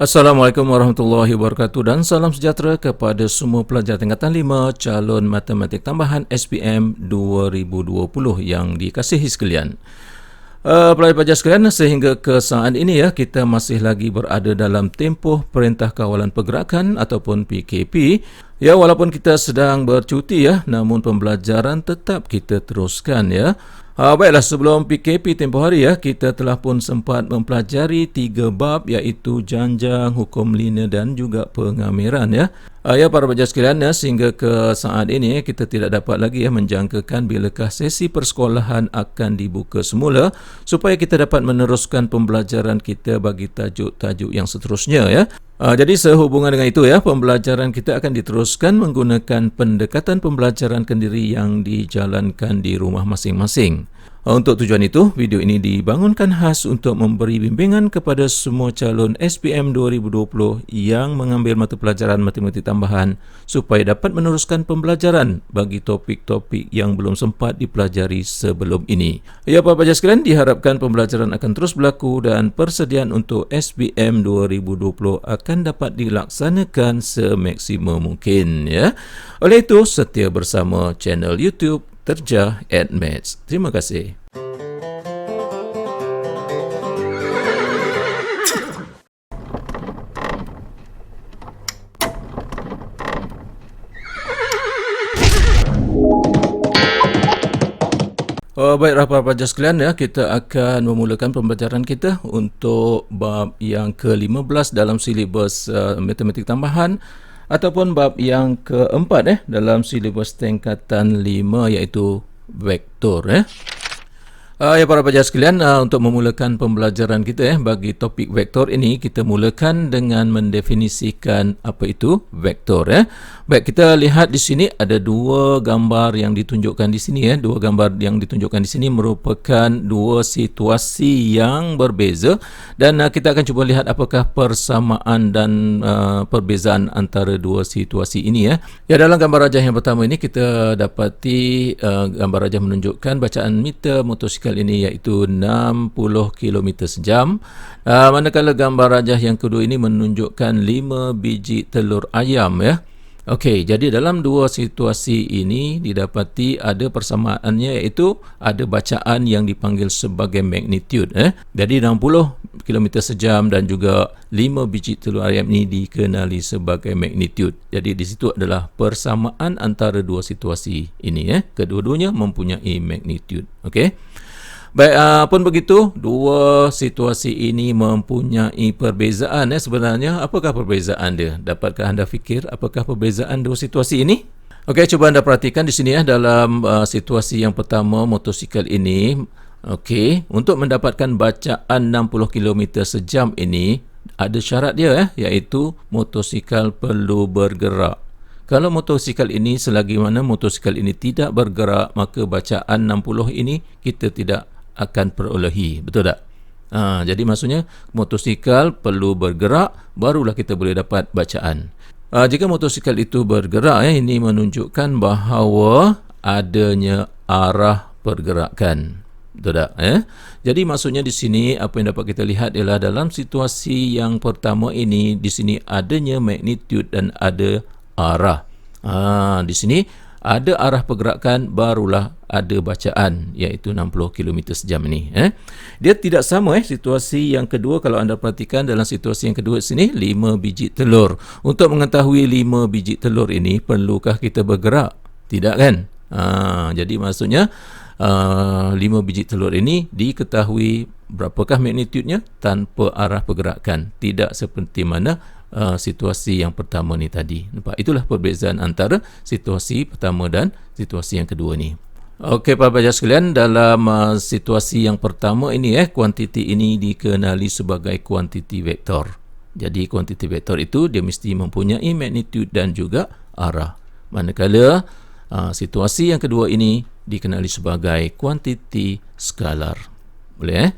Assalamualaikum warahmatullahi wabarakatuh dan salam sejahtera kepada semua pelajar tingkatan 5 calon matematik tambahan SPM 2020 yang dikasihi sekalian. Pelajar-pelajar sekalian, sehingga ke saat ini kita masih lagi berada dalam tempoh Perintah Kawalan Pergerakan ataupun PKP. Walaupun kita sedang bercuti namun pembelajaran tetap kita teruskan Baiklah, sebelum PKP tempoh hari kita telah pun sempat mempelajari 3 bab, iaitu janjang, hukum linear dan juga pengamiran para pelajar sekalian, sehingga ke saat ini kita tidak dapat lagi menjangkakan bilakah sesi persekolahan akan dibuka semula supaya kita dapat meneruskan pembelajaran kita bagi tajuk-tajuk yang seterusnya Jadi sehubungan dengan itu pembelajaran kita akan diteruskan menggunakan pendekatan pembelajaran kendiri yang dijalankan di rumah masing-masing. Untuk tujuan itu, video ini dibangunkan khas untuk memberi bimbingan kepada semua calon SPM 2020 yang mengambil mata pelajaran matematik tambahan supaya dapat meneruskan pembelajaran bagi topik-topik yang belum sempat dipelajari sebelum ini. Para pelajar sekalian, diharapkan pembelajaran akan terus berlaku dan persediaan untuk SPM 2020 akan dapat dilaksanakan semaksimum mungkin Oleh itu, setia bersama channel YouTube Terjah Maths. Terima kasih. Baiklah para pelajar sekalian, kita akan memulakan pembelajaran kita untuk bab yang ke-15 dalam silibus matematik tambahan ataupun bab yang keempat dalam silibus tingkatan 5, iaitu vektor para pelajar sekalian, untuk memulakan pembelajaran kita bagi topik vektor ini, kita mulakan dengan mendefinisikan apa itu vektor Baik, kita lihat di sini ada dua gambar yang ditunjukkan di sini Dua gambar yang ditunjukkan di sini merupakan dua situasi yang berbeza dan kita akan cuba lihat apakah persamaan dan perbezaan antara dua situasi ini dalam gambar rajah yang pertama ini kita dapati gambar rajah menunjukkan bacaan meter motosikal ini iaitu 60 km sejam, manakala gambar rajah yang kedua ini menunjukkan 5 biji telur ayam Okey, jadi dalam dua situasi ini didapati ada persamaannya, iaitu ada bacaan yang dipanggil sebagai magnitude Jadi 60 km sejam dan juga 5 biji telur ayam ini dikenali sebagai magnitude. Jadi di situ adalah persamaan antara dua situasi ini Kedua-duanya mempunyai magnitude. Okey. Baik, pun begitu, dua situasi ini mempunyai perbezaan sebenarnya. Apakah perbezaan dia? Dapatkah anda fikir apakah perbezaan dua situasi ini? Okey, cuba anda perhatikan di sini dalam situasi yang pertama motosikal ini. Okey, untuk mendapatkan bacaan 60 km sejam ini ada syarat dia iaitu motosikal perlu bergerak. Kalau motosikal ini, selagi mana motosikal ini tidak bergerak, maka bacaan 60 ini kita tidak akan perolehi, betul tak? Jadi maksudnya motosikal perlu bergerak, barulah kita boleh dapat bacaan. Jika motosikal itu bergerak, ini menunjukkan bahawa adanya arah pergerakan, betul tak? Jadi maksudnya di sini apa yang dapat kita lihat ialah dalam situasi yang pertama ini, di sini adanya magnitude dan ada arah. Di sini ada arah pergerakan, barulah ada bacaan, iaitu 60 km sejam ini. Dia tidak sama situasi yang kedua. Kalau anda perhatikan dalam situasi yang kedua sini, 5 biji telur. Untuk mengetahui 5 biji telur ini, perlukah kita bergerak? Tidak kan? Jadi maksudnya 5 biji telur ini diketahui berapakah magnitudenya tanpa arah pergerakan. Tidak seperti mana situasi yang pertama ni tadi. Nampak? Itulah perbezaan antara situasi pertama dan situasi yang kedua ni. Okey para pelajar sekalian, dalam situasi yang pertama ini kuantiti ini dikenali sebagai kuantiti vektor. Jadi kuantiti vektor itu dia mesti mempunyai magnitude dan juga arah. Manakala situasi yang kedua ini dikenali sebagai kuantiti skalar. Boleh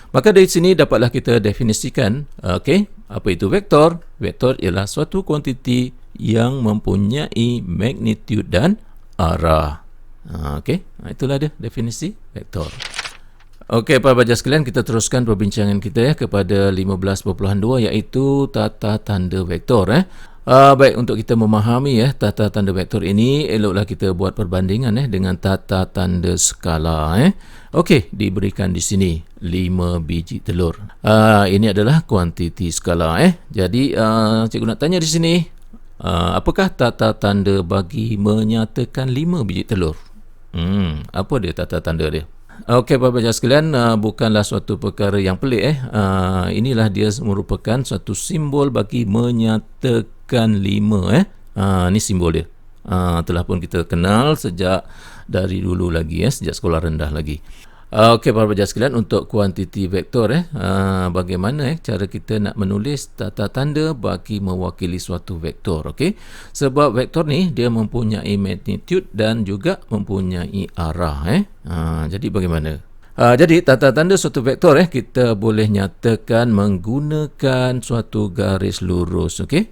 Maka dari sini dapatlah kita definisikan apa itu vektor? Vektor ialah suatu kuantiti yang mempunyai magnitude dan arah. Itulah dia definisi vektor. Okey, para pelajar sekalian, kita teruskan perbincangan kita kepada 15.2 iaitu tata tanda vektor. Baik, untuk kita memahami tata tanda vektor ini, eloklah kita buat perbandingan dengan tata tanda skala. Okey, diberikan di sini 5 biji telur. Ini adalah kuantiti skala. Jadi, cikgu nak tanya di sini, apakah tata tanda bagi menyatakan 5 biji telur? Apa dia tata tanda dia? Okey, para pelajar sekalian, bukanlah suatu perkara yang pelik. Inilah dia merupakan suatu simbol bagi menyatakan 5. Ini simbol dia. Telah pun kita kenal sejak dari dulu lagi, sejak sekolah rendah lagi. Okey, para pelajar sekalian, untuk kuantiti vektor, bagaimana cara kita nak menulis tata tanda bagi mewakili suatu vektor. Okey, sebab vektor ni dia mempunyai magnitude dan juga mempunyai arah. Jadi bagaimana? Jadi tata tanda suatu vektor kita boleh nyatakan menggunakan suatu garis lurus. Okey.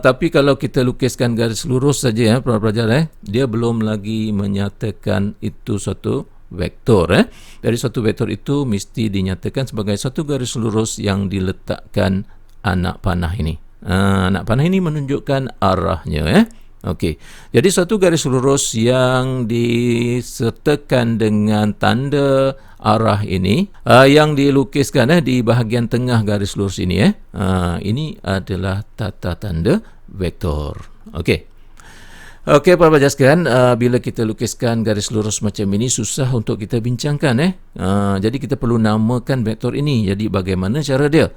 Tapi kalau kita lukiskan garis lurus saja, para pelajar, dia belum lagi menyatakan itu suatu vektor. Dari suatu vektor itu mesti dinyatakan sebagai satu garis lurus yang diletakkan anak panah ini. Anak panah ini menunjukkan arahnya. Okey. Jadi suatu garis lurus yang disertakan dengan tanda arah ini, yang dilukiskan di bahagian tengah garis lurus ini, ini adalah tata tanda vektor. Okey. Okey, para pelajar sekalian, bila kita lukiskan garis lurus macam ini, susah untuk kita bincangkan. Jadi kita perlu namakan vektor ini. Jadi bagaimana cara dia?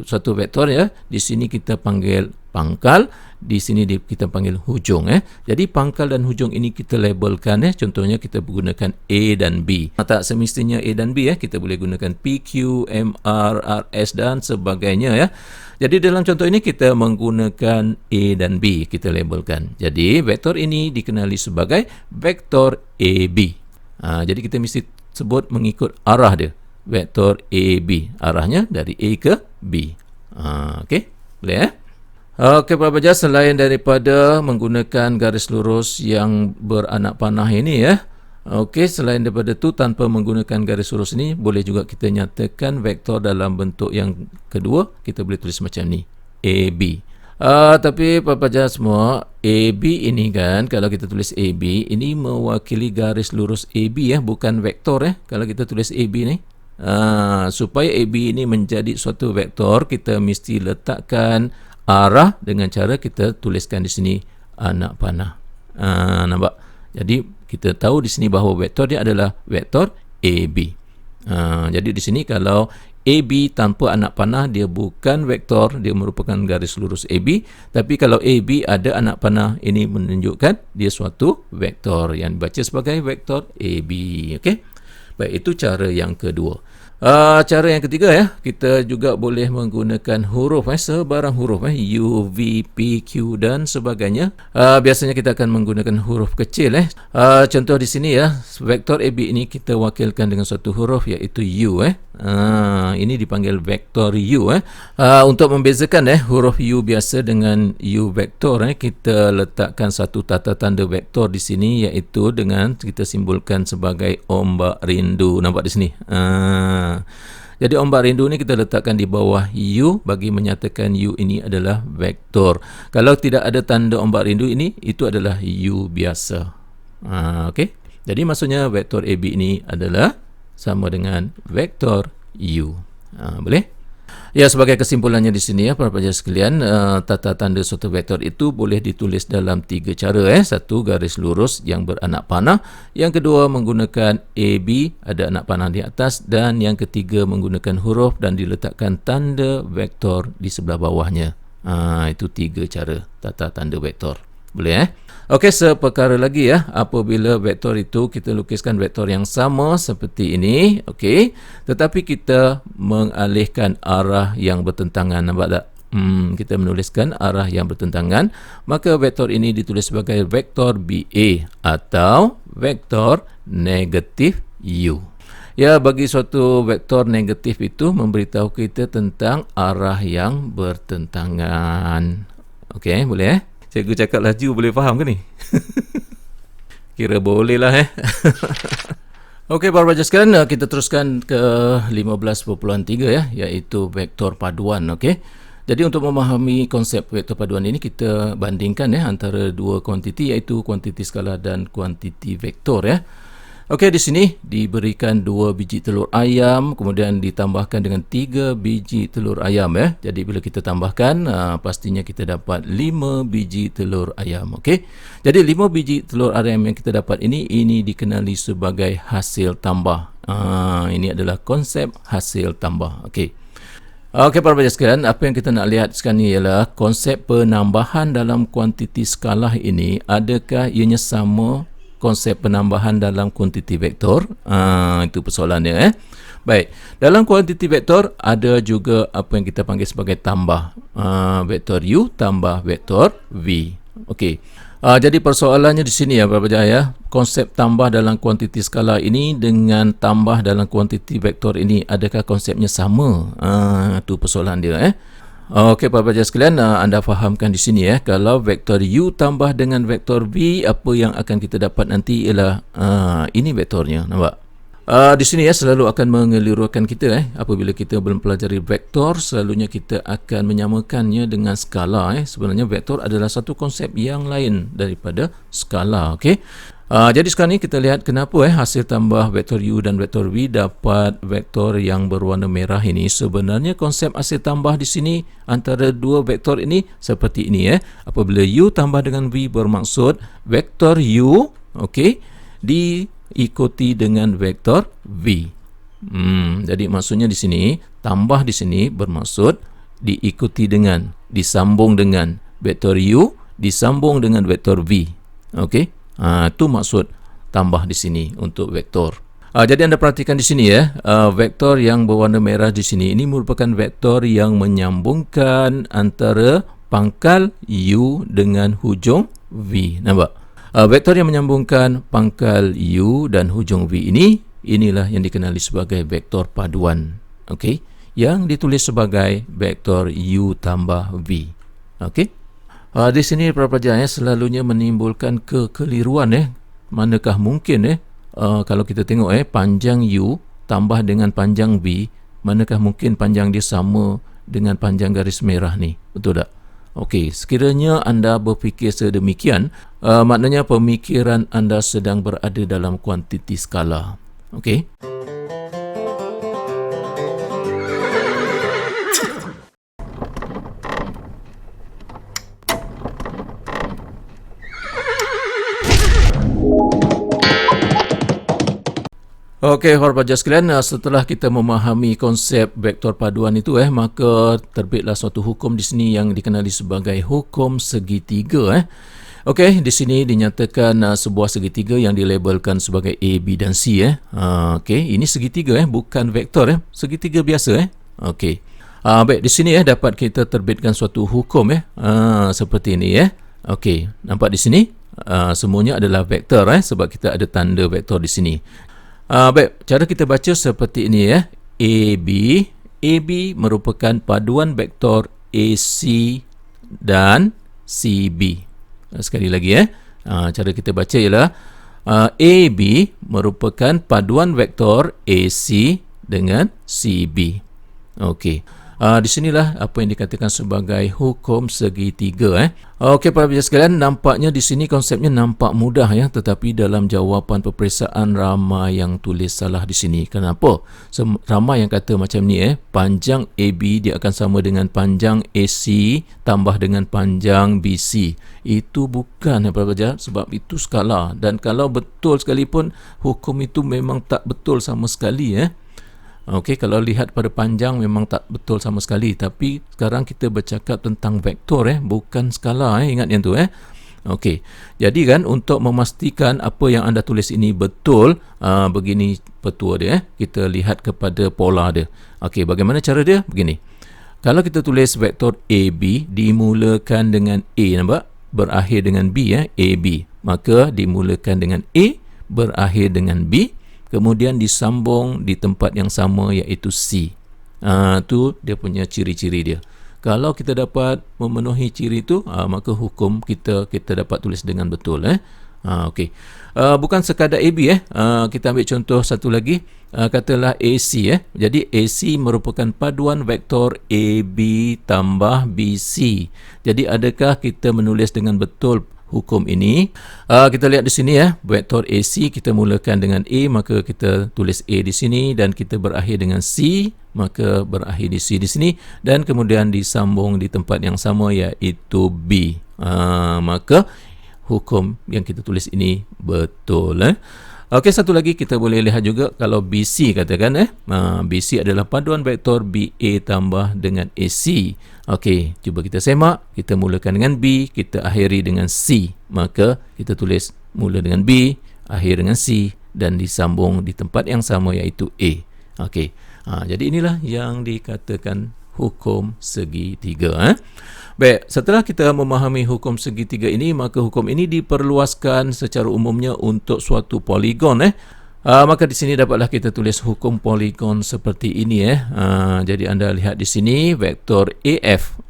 Satu vektor, di sini kita panggil pangkal, di sini kita panggil hujung. Jadi pangkal dan hujung ini kita labelkan. Contohnya kita gunakan A dan B. Tak semestinya A dan B, kita boleh gunakan P, Q, M, R, S dan sebagainya. Jadi dalam contoh ini kita menggunakan A dan B, kita labelkan. Jadi vektor ini dikenali sebagai vektor AB. Jadi kita mesti sebut mengikut arah dia. Vektor AB, arahnya dari A ke B. Okey, boleh Okey, para pelajar, selain daripada menggunakan garis lurus yang beranak panah ini, okey, selain daripada itu, tanpa menggunakan garis lurus ini, boleh juga kita nyatakan vektor dalam bentuk yang kedua. Kita boleh tulis macam ni, AB. Tapi para pelajar semua, AB ini kan, kalau kita tulis AB, ini mewakili garis lurus AB, bukan vektor. Kalau kita tulis AB ni, supaya AB ini menjadi suatu vektor, kita mesti letakkan arah dengan cara kita tuliskan di sini anak panah. Nampak? Jadi kita tahu di sini bahawa vektor dia adalah vektor AB. Jadi di sini kalau AB tanpa anak panah, dia bukan vektor, dia merupakan garis lurus AB. Tapi kalau AB ada anak panah, ini menunjukkan dia suatu vektor yang dibaca sebagai vektor AB. Okey. Baik, itu cara yang kedua. Cara yang ketiga, kita juga boleh menggunakan huruf, sebarang huruf, U, V, P, Q dan sebagainya. Biasanya kita akan menggunakan huruf kecil. Contoh di sini, vektor AB ini kita wakilkan dengan satu huruf iaitu U. Ini dipanggil vektor U. Untuk membezakan huruf U biasa dengan U vektor, kita letakkan satu tata tanda vektor di sini, iaitu dengan kita simbolkan sebagai ombak rindu. Nampak di sini. Jadi ombak rindu ni kita letakkan di bawah U bagi menyatakan U ini adalah vektor. Kalau tidak ada tanda ombak rindu ini, itu adalah U biasa. Okey. Jadi maksudnya vektor AB ini adalah sama dengan vektor U. Boleh? Ya, sebagai kesimpulannya di sini, para pelajar sekalian, tata tanda suatu vektor itu boleh ditulis dalam 3 cara. Satu, garis lurus yang beranak panah. Yang kedua, menggunakan AB, ada anak panah di atas. Dan yang ketiga, menggunakan huruf dan diletakkan tanda vektor di sebelah bawahnya. Itu 3 cara tata tanda vektor. Boleh Okey, seperkara lagi apabila vektor itu kita lukiskan vektor yang sama seperti ini, okey, tetapi kita mengalihkan arah yang bertentangan. Nampak tak? Kita menuliskan arah yang bertentangan, maka vektor ini ditulis sebagai vektor BA atau vektor negatif U. Ya, bagi suatu vektor negatif itu memberitahu kita tentang arah yang bertentangan. Okey, boleh Cikgu cakap laju, boleh faham ke ni? Kira boleh lah Okey, para pelajar sekalian, kita teruskan ke 15.3 ya, iaitu vektor paduan. Okey. Jadi untuk memahami konsep vektor paduan ini, kita bandingkan ya antara dua kuantiti, iaitu kuantiti skala dan kuantiti vektor ya. Okey, di sini diberikan 2 biji telur ayam, kemudian ditambahkan dengan 3 biji telur ayam ya. Jadi bila kita tambahkan, pastinya kita dapat 5 biji telur ayam. Okey. Jadi 5 biji telur ayam yang kita dapat ini dikenali sebagai hasil tambah. Ini adalah konsep hasil tambah. Okey. Okey, para pelajar sekalian, apa yang kita nak lihat sekarang ni ialah konsep penambahan dalam kuantiti skala ini, adakah ianya sama konsep penambahan dalam kuantiti vektor? Itu persoalannya. Baik, dalam kuantiti vektor ada juga apa yang kita panggil sebagai tambah. Vektor U tambah vektor V. Okey. Jadi persoalannya di sini ya, para pelajar ya. Konsep tambah dalam kuantiti skala ini dengan tambah dalam kuantiti vektor ini, adakah konsepnya sama? Itu persoalan dia. Okey, para pelajar sekalian, anda fahamkan di sini ya, kalau vektor U tambah dengan vektor V, apa yang akan kita dapat nanti ialah ini vektornya, nampak? Di sini ya selalu akan mengelirukan kita apabila kita mempelajari vektor, selalunya kita akan menyamakannya dengan skala. Sebenarnya vektor adalah satu konsep yang lain daripada skala. Okey. Jadi sekarang ni kita lihat kenapa hasil tambah vektor U dan vektor V dapat vektor yang berwarna merah ini. Sebenarnya konsep hasil tambah di sini antara dua vektor ini seperti ini Apabila U tambah dengan V bermaksud vektor U diikuti dengan vektor V. Jadi maksudnya di sini tambah di sini bermaksud diikuti dengan, disambung dengan vektor U disambung dengan vektor V. Okey. Itu maksud tambah di sini untuk vektor. Jadi anda perhatikan di sini vektor yang berwarna merah di sini ini merupakan vektor yang menyambungkan antara pangkal U dengan hujung V. Nampak? Vektor yang menyambungkan pangkal U dan hujung V inilah yang dikenali sebagai vektor paduan. Okey, yang ditulis sebagai vektor U tambah V. Okey. Di sini para pelajar selalunya menimbulkan kekeliruan Manakah mungkin kalau kita tengok panjang U tambah dengan panjang V, manakah mungkin panjang dia sama dengan panjang garis merah ni? Betul tak? Okey, sekiranya anda berfikir sedemikian, maknanya pemikiran anda sedang berada dalam kuantiti skala. Okey. Okey, para pelajar sekalian, setelah kita memahami konsep vektor paduan itu maka terbitlah suatu hukum di sini yang dikenali sebagai hukum segitiga. Okey, di sini dinyatakan sebuah segitiga yang dilabelkan sebagai A, B dan C. Okey, ini segitiga bukan vektor segitiga biasa. Okey. Baik, di sini dapat kita terbitkan suatu hukum seperti ini Okey, nampak di sini semuanya adalah vektor sebab kita ada tanda vektor di sini. Baik, cara kita baca seperti ini AB. AB merupakan paduan vektor AC dan CB. Sekali lagi cara kita baca ialah AB merupakan paduan vektor AC dengan CB. Okey. Di sinilah apa yang dikatakan sebagai hukum segitiga. Okey, para pelajar sekalian, nampaknya di sini konsepnya nampak mudah tetapi dalam jawapan peperiksaan ramai yang tulis salah di sini. Kenapa? Ramai yang kata macam ni panjang AB dia akan sama dengan panjang AC tambah dengan panjang BC. Itu bukan para pelajar, sebab itu skala, dan kalau betul sekalipun hukum itu memang tak betul sama sekali Okey, kalau lihat pada panjang memang tak betul sama sekali, tapi sekarang kita bercakap tentang vektor bukan skala. Ingat yang tu Okey. Jadi kan untuk memastikan apa yang anda tulis ini betul, begini petua dia kita lihat kepada pola dia. Okey, bagaimana cara dia? Begini. Kalau kita tulis vektor AB dimulakan dengan A, nampak? Berakhir dengan B AB. Maka dimulakan dengan A, berakhir dengan B, kemudian disambung di tempat yang sama iaitu C. Tu dia punya ciri-ciri dia. Kalau kita dapat memenuhi ciri itu, maka hukum kita dapat tulis dengan betul. Okey. Bukan sekadar AB kita ambil contoh satu lagi. Katalah AC Jadi AC merupakan paduan vektor AB tambah BC. Jadi adakah kita menulis dengan betul hukum ini? Kita lihat di sini vektor AC kita mulakan dengan A, maka kita tulis A di sini, dan kita berakhir dengan C, maka berakhir di C di sini, dan kemudian disambung di tempat yang sama iaitu B. Maka hukum yang kita tulis ini betul. Okey, satu lagi kita boleh lihat juga kalau BC katakan BC adalah paduan vektor BA tambah dengan AC. Okey, cuba kita semak. Kita mulakan dengan B, kita akhiri dengan C. Maka kita tulis mula dengan B, akhir dengan C, dan disambung di tempat yang sama iaitu A. Okey. Jadi inilah yang dikatakan hukum segitiga. Baik, setelah kita memahami hukum segitiga ini, maka hukum ini diperluaskan secara umumnya untuk suatu poligon. Maka di sini dapatlah kita tulis hukum poligon seperti ini. Jadi anda lihat di sini vektor AF.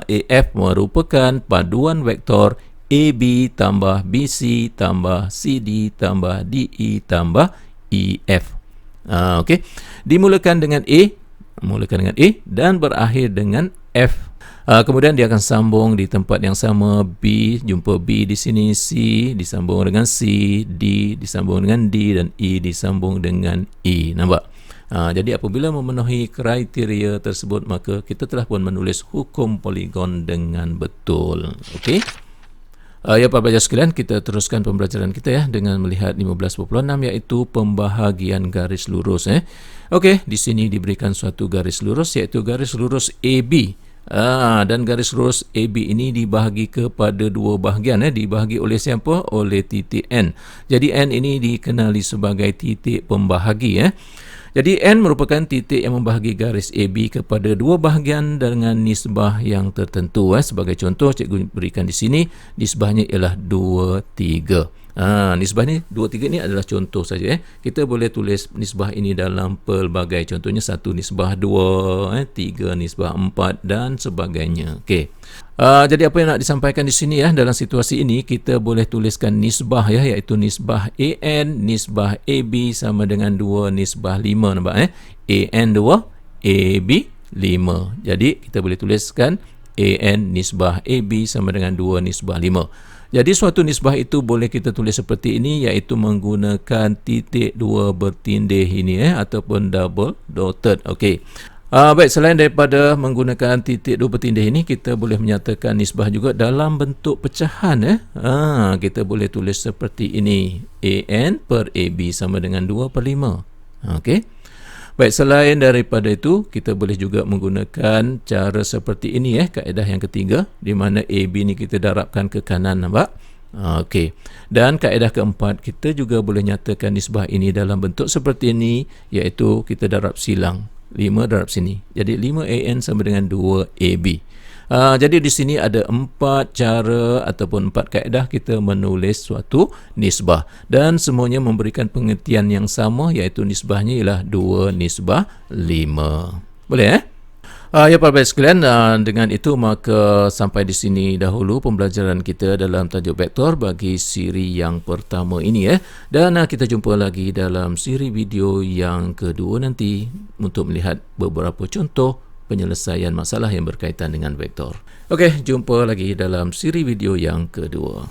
AF merupakan paduan vektor AB tambah BC tambah CD tambah DE tambah EF. Okey. Dimulakan dengan A, dan berakhir dengan F. Kemudian dia akan sambung di tempat yang sama. B, jumpa B di sini, C disambung dengan C, D disambung dengan D, dan E disambung dengan E. Nampak? Jadi apabila memenuhi kriteria tersebut, maka kita telah pun menulis hukum poligon dengan betul. Okey. Ya, para pelajar sekalian, kita teruskan pembelajaran kita dengan melihat 15.6 iaitu pembahagian garis lurus. Okey, di sini diberikan suatu garis lurus iaitu garis lurus AB. Dan garis lurus AB ini dibahagi kepada dua bahagian. Dibahagi oleh siapa? Oleh titik N. Jadi N ini dikenali sebagai titik pembahagi. Jadi N merupakan titik yang membahagi garis AB kepada dua bahagian dengan nisbah yang tertentu. Sebagai contoh, cikgu berikan di sini, nisbahnya ialah 2, 3. Nisbah ni 2, 3 ni adalah contoh saja. Kita boleh tulis nisbah ini dalam pelbagai, contohnya 1 nisbah 2, 3 nisbah 4 dan sebagainya. Okey. Jadi apa yang nak disampaikan di sini dalam situasi ini, kita boleh tuliskan nisbah iaitu nisbah AN, nisbah AB sama dengan 2 nisbah 5. Nampak AN 2, AB 5. Jadi kita boleh tuliskan AN nisbah AB sama dengan 2 nisbah 5. Jadi suatu nisbah itu boleh kita tulis seperti ini, iaitu menggunakan titik dua bertindih ini ataupun double dotted. Okey. Baik, selain daripada menggunakan titik dua bertindih ini, kita boleh menyatakan nisbah juga dalam bentuk pecahan. Kita boleh tulis seperti ini, AN per AB sama dengan 2/5. Okey. Baik, selain daripada itu, kita boleh juga menggunakan cara seperti ini, kaedah yang ketiga, di mana AB ni kita darabkan ke kanan, nampak? Okey. Dan kaedah keempat, kita juga boleh nyatakan nisbah ini dalam bentuk seperti ini, iaitu kita darab silang. 5 darab sini. Jadi 5AN sama dengan 2AB. Jadi di sini ada 4 cara ataupun 4 kaedah kita menulis suatu nisbah, dan semuanya memberikan pengertian yang sama, iaitu nisbahnya ialah 2 nisbah 5. Boleh ya para pelajar sekalian, dengan itu maka sampai di sini dahulu pembelajaran kita dalam tajuk vektor bagi siri yang pertama ini dan kita jumpa lagi dalam siri video yang kedua nanti untuk melihat beberapa contoh penyelesaian masalah yang berkaitan dengan vektor. Okey, jumpa lagi dalam siri video yang kedua.